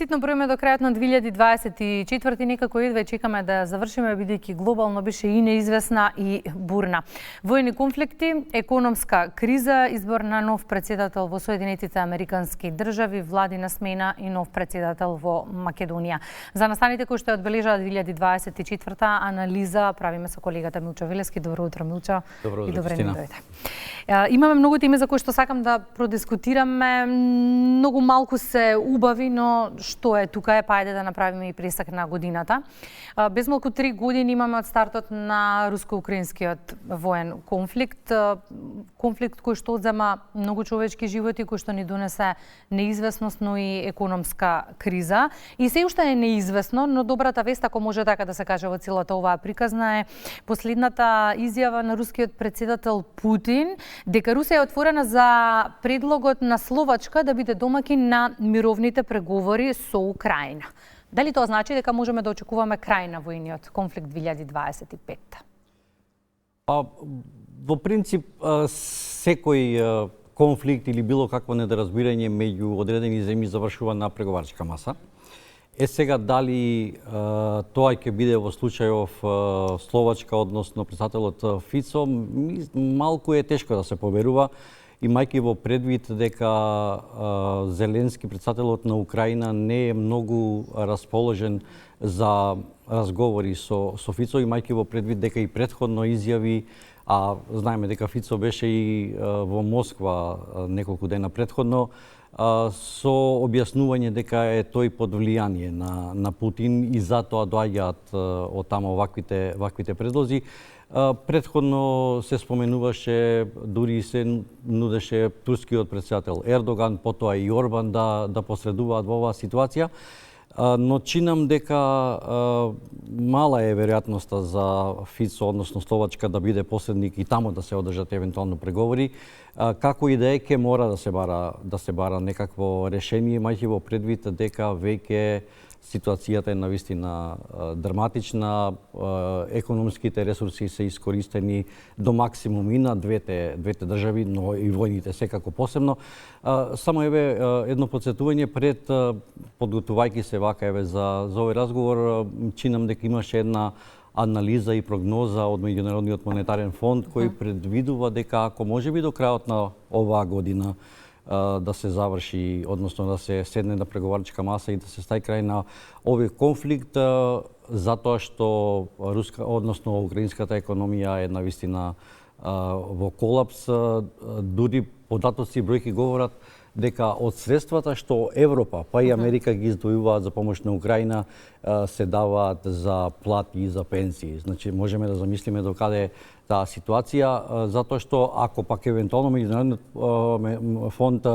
Ситно броиме до крајот на 2024 некако едва чекаме да завршиме, бидејќи глобално беше и неизвестна и бурна. Војни конфликти, економска криза, избор на нов председател во Соединетите Американски држави, владина смена и нов председател во Македонија. За настаните кои што одбележаа 2024 анализа правиме со колегата Милчо Велески. Добро утро, Милчо. Добро утро, и добре ни Кристина. дојде. Имаме многу теми за кои што сакам да продискутираме. Многу малку се убави, но што е тука е, па ајде да направиме и пресак на годината. Без малку 3 години имаме од стартот на руско-украинскиот воен конфликт. Конфликт кој што одзема многу човечки животи, кој што ни донесе неизвестност, но и економска криза. И се уште е неизвестно, но добрата вест, ако може така да се каже во целата оваа приказна, е последната изјава на рускиот председател Путин дека Русија е отворена за предлогот на Словачка да биде домаќин на мировните преговори со Украина. Дали тоа значи дека можеме да очекуваме крај на војниот конфликт 2025? Во принцип, секој конфликт или било какво недоразбирање меѓу одредени земји завршува на преговарачка маса. Сега дали тоа ќе биде во случајов Словачка, односно председателот Фицо, малку е тешко да се поверува, имајќи во предвид дека Зеленски, председателот на Украина, не е многу расположен за разговори со Фицо, имајќи во предвид дека и претходно изјави, а знаеме дека Фицо беше и во Москва неколку дена претходно, со објаснување дека е тој под влијание на Путин и затоа доаѓаат од таму ваквите предлози. Предходно се споменуваше, дури се нудеше турскиот председател Ердоган, потоа и Орбан да посредуваат во оваа ситуација, но чинам дека мала е веројатноста за Фицо, односно Словачка, да биде посредник и таму да се одржат евентуално преговори. Како и да е, ке мора да се бара некакво решение, имајќи во предвид дека веќе ситуацијата е навистина драматична, економските ресурси се искористени до максимум и на двете држави, но и војните секако посебно. Само едно подсетување пред подготувајќи се вака за овој разговор, чинам дека имаше една анализа и прогноза од Меѓународниот монетарен фонд кој предвидува дека ако можеби до крајот на оваа година да се заврши, односно да се седне на преговарачка маса и да се стаи крај на овој конфликт, затоа што односно украинската економија е навистина во колапс. Дури податоци и бројки говорат дека од средствата што Европа, па и Америка ги издвојуваат за помош на Украина, се даваат за плати и за пенсии. Значи, можеме да замислиме докаде е таа ситуација, затоа што ако пак евентуално Меѓународниот фонд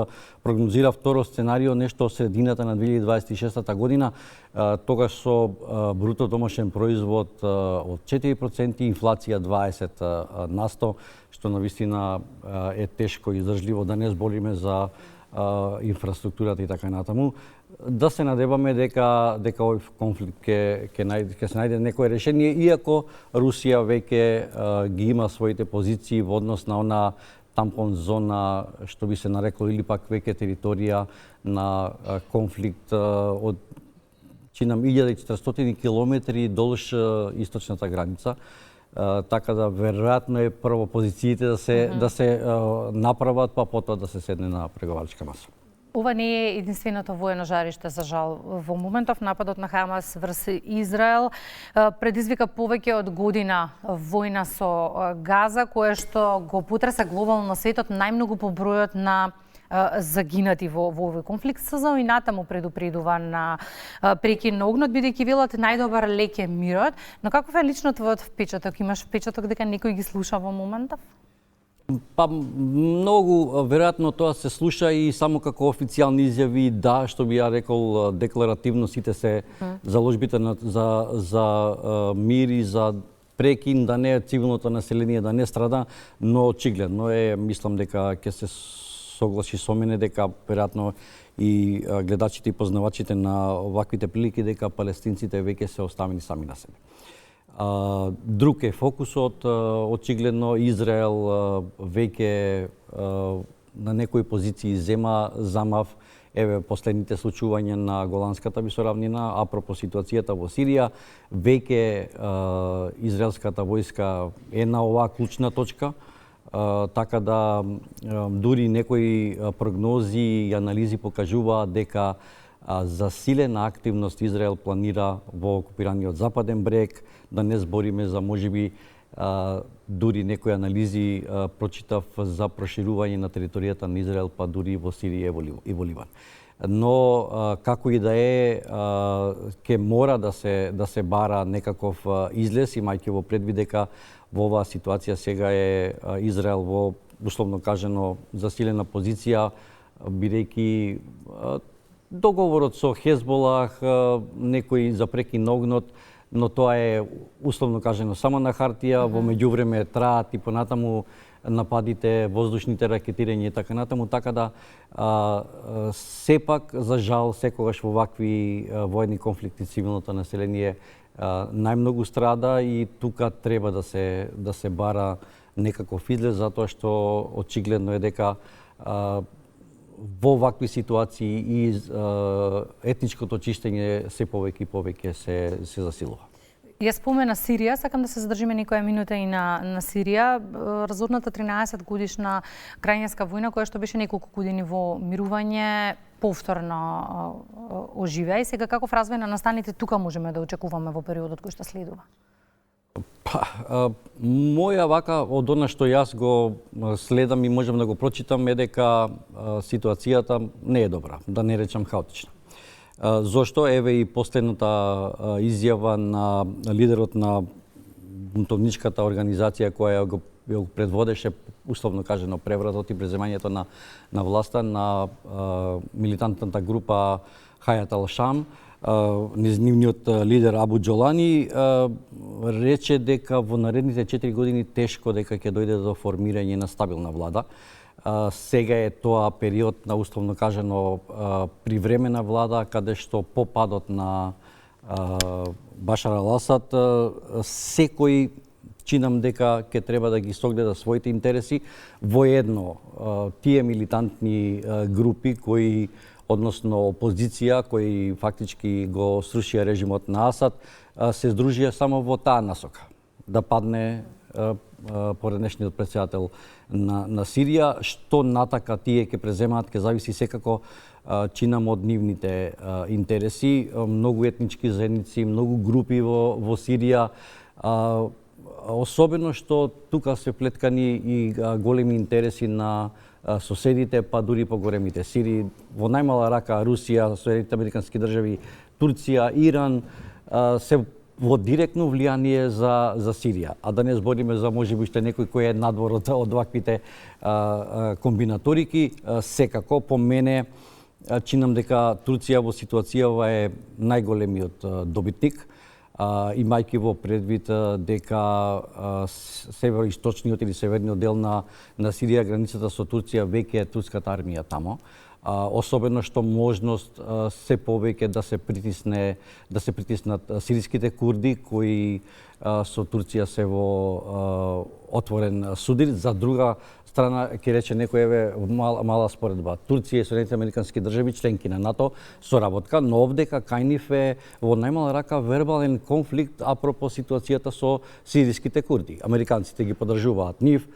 прогнозира второ сценарио, нешто од средината на 2026 година, тогаш со бруто домашен производ од 4%, инфлација 20%, што навистина е тешко издржливо, да не збориме за инфраструктурата и така натаму. Да се надеваме дека овој конфликт ќе се најде некое решение, иако Русија веќе ги има своите позиции во однос на она тампон зона, што би се нарекло, или пак веќе територија на конфликт од чинам 1400 километри долж источната граница. Така да веројатно е прво позициите да се направат, па потоа да се седне на преговарачка маса. Ова не е единственото воено жариште, за жал. Во моментов нападот на Хамас врз Израел предизвика повеќе од година војна со Газа, кое што го потреса глобално светот најмногу по бројот на загинати во овој конфликт. СЗО и натаму предупредува на прекин на огнот, бидејќи велат најдобар лек е мирот. Но каков е лично твојот впечаток? Имаш впечаток дека некој ги слуша во моментов? Многу веројатно тоа се слуша и само како официјални изјави, да, што би ја рекол, декларативно сите се заложбите за мир и за прекин, да не цивилното население да не страда, но очигледно е, мислам дека ќе се согласи со мене дека веројатно и гледачите и познавачите на оваквите прилики дека палестинците веќе се оставени сами на себе. Друг е фокусот, очигледно Израел веќе на некои позиции зема замав, еве последните случувања на Голанската висоравнина, апропо ситуацијата во Сирија, веќе израелската војска е на оваа клучна точка, така да дури некои прогнози и анализи покажуваат дека засилена активност Израел планира во окупираниот Западен брег, да не збориме за можеби дури некои анализи прочитав за проширување на територијата на Израел, па дури во Сирија и во Ливан. Но како и да е, ќе мора да се бара некаков излез, имајќи во предвид дека во оваа ситуација сега е Израел во, условно кажано, засилена позиција, бидејќи договорот со Хезболах, некои запреки на огнот, но тоа е, условно кажано, само на хартија, во меѓувреме траат и понатаму нападите, воздушните ракетирање и така натаму, така да сепак, за жал, секогаш во вакви војни конфликти цивилното население најмногу страда и тука треба да се бара некаков излез, затоа што очигледно е дека во вакви ситуации и етничкото чиштење се повеќе и повеќе се засилува. Ја спомена Сирија, сакам да се задржиме некоја минута и на Сирија. Разорната 13 годишна крајнинска војна, која што беше неколку години во мирување, повторно оживеа и сега каков развој на настаните тука можеме да очекуваме во периодот кој што следува? Моја вака, од она што јас го следам и можам да го прочитам, е дека ситуацијата не е добра, да не речам хаотична. Зошто? Еве и последната изјава на лидерот на бунтовничката организација која го предводеше, условно кажано, превратот и преземањето на власта на милитантната група Хајат ал-Шам, нивниот лидер Абу Џолани рече дека во наредните 4 години тешко дека ќе дојде до формирање на стабилна влада. Сега е тоа период на, условно кажано, привремена влада, каде што по падот на Башар ал-Асад секој чинам дека ќе треба да ги согледа своите интереси во едно. Тие милитантни групи кои, односно опозиција, кои фактички го срушија режимот на Асад, се здружија само во таа насока, да падне пореднешниот претседател на Сирија. Што натака тие ќе преземаат, ќе зависи секако, чинам, од нивните интереси. Многу етнички заедници, многу групи во Сирија, особено што тука се плеткани и големи интереси на соседите, па дури поголемите сили. Во најмала рака Русија, Соединените американски држави, Турција, Иран се во директно влијание за Сирија. А да не збориме за можеби уште некој кој е надвор од ваквите комбинаторики. Секако, по мене, чинам дека Турција во ситуацијава е најголемиот добитник, имајќи во предвид дека североисточниот или северниот дел на Сирија, границата со Турција, веќе е турската армија тамо. Особено што можност се повеќе да се притиснат сириските курди кои со Турција се во отворен судир. За друга страна, ќе рече некој, еве мала споредба. Турција и Соединените американски држави, членки на НАТО, соработка, но овдека кај нив е во најмала рака вербален конфликт апропо ситуацијата со сириските курди. Американците ги поддржуваат нив.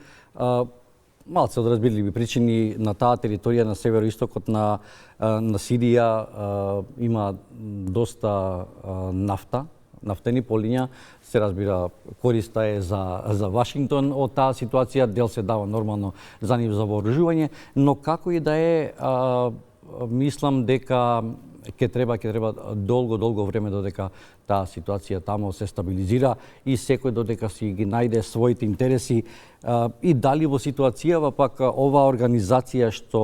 Малце од разбирливи причини на таа територија на североистокот на Сирија има доста нафта, нафтени полиња, се разбира, користа е за Вашингтон од таа ситуација, дел се дава нормално за нив за вооружување, но како и да е, мислам дека ќе треба долго време додека таа ситуација тамо се стабилизира и секој додека си ги најде своите интереси и дали во ситуацијава пак оваа организација што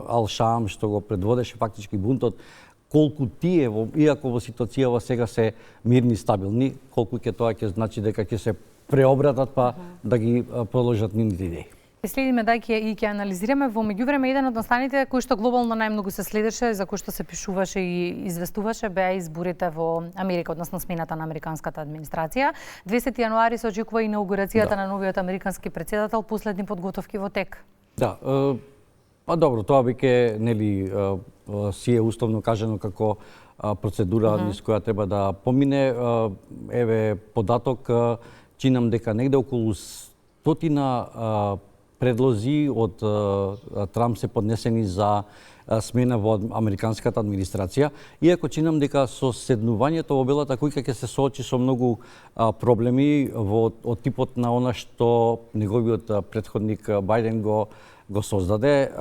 Ал-Шам, што го предводеше фактички бунтот, колку тие, иако во ситуацијава сега се мирни и стабилни, колку тоа ќе значи дека ќе се преобратат па да ги продолжат нивните идеи. Следиме да ќе анализираме. Во меѓувреме, еден од настаните кој што глобално најмногу се следеше, за кој што се пишуваше и известуваше, беа изборите во Америка, односно смената на американската администрација. 20 јануари се очекува инаугурацијата на новиот американски претседател, последни подготовки во тек. Да, Па добро, тоа веќе нели си е уставно кажано како процедура низ која треба да помине. Еве податок, чинам дека негде околу 100 предлози од Трамп се поднесени за смена во американската администрација, иако чинам дека со седнувањето во Белата куќа ќе се соочи со многу проблеми од типот на она што неговиот претходник Бајден го создаде,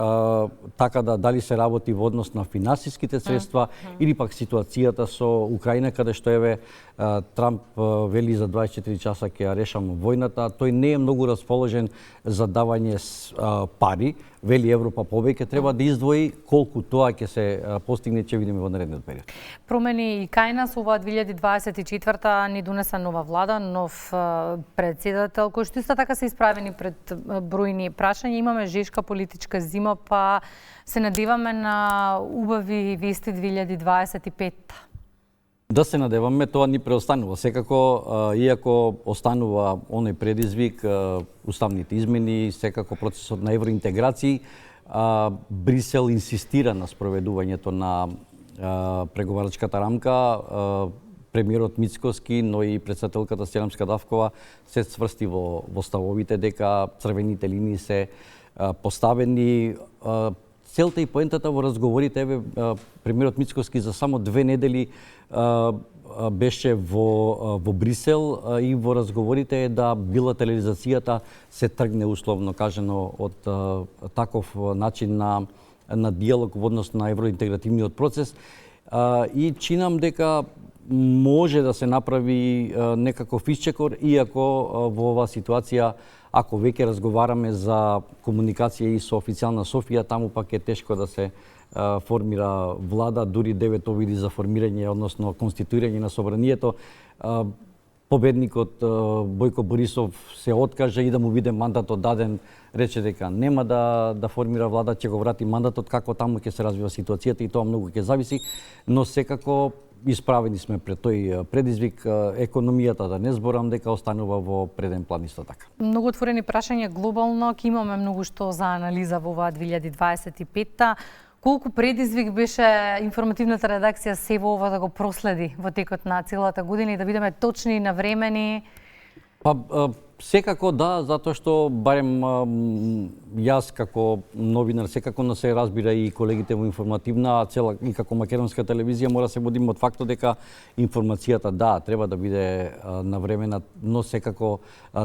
така да дали се работи во однос на финансиските средства или пак ситуацијата со Украина, каде што еве Трамп вели за 24 часа ќе ја решам војната. Тој не е многу расположен за давање пари, вели Европа повеќе треба да издвои, колку тоа ќе се постигне ќе видиме во наредниот период. Промени и кај нас ова 2024 ни донеса нова влада, нов председател, кој што исто така се исправени пред бројни прашања. Имаме жешка политичка зима, па се надеваме на убави вести 2025. Да се надеваме, тоа ни преостанува. Секако, иако останува оној предизвик, уставните измени, секако процесот на евроинтеграција, Брисел инсистира на спроведувањето на преговарачката рамка. Премиерот Мицкоски, но и председателката Селемска Давкова се цврсти во ставовите дека црвените линии се поставени. Целта и поентата во разговорите, еве премиерот Мицкоски за само 2 недели беше во Брисел и во разговорите е да билатерализацијата се тргне условно кажано од таков начин на диалог во однос на евроинтегративниот процес и чинам дека може да се направи некаков исчекор, иако во оваа ситуација, ако веќе разговараме за комуникација и со официјална Софија, таму пак е тешко да се формира влада, дури 9 обиди за формирање, односно конституирање на собранието. Победникот Бојко Борисов се откажа и да му биде мандатот даден, рече дека нема да формира влада, ќе го врати мандатот, како таму ќе се развива ситуацијата и тоа многу ќе зависи, но секако исправени сме пред тој предизвик. Економијата, да не зборам, дека останува во преден план исто така. Многу отворени прашања глобално, ќе имаме многу што за анализа во оваа 2025-та. Колку предизвик беше информативната редакција се во ова да го проследи во текот на целата година и да бидеме точни и навремени? Па секако да, затоа што барем јас како новинар секако не се разбира и колегите во информативна, цела и како македонска телевизија мора се водиме од фактот дека информацијата да треба да биде навремена, но секако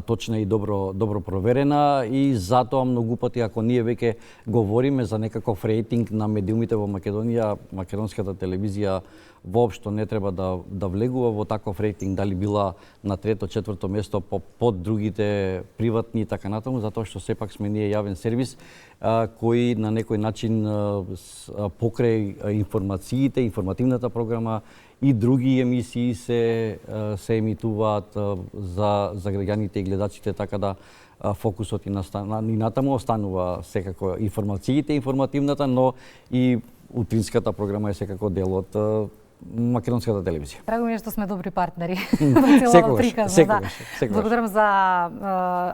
точна и добро проверена и затоа многу пати ако ние веќе говориме за некаков рейтинг на медиумите во Македонија, македонската телевизија воопшто не треба да влегува во таков рейтинг, дали била на 3-то, 4-то место под другите приватни и така натаму, затоа што сепак сме ние јавен сервис кој на некој начин покрај информациите, информативната програма и други емисии се емитуваат за граѓаните и гледачите, така да фокусот и натаму останува секако информациите, информативната, но и утринската програма е секако дел од македонската телевизија. Драго ми е што сме добри партнери во целата приказна. Секогаш. Благодарам за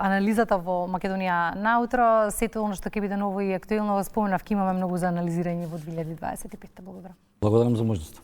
анализата во Македонија наутро. Сето оно што ќе биде ново и актуелно, споменав, ќе имаме многу за анализирање во 2025. Благодарам. Благодарам за можноста.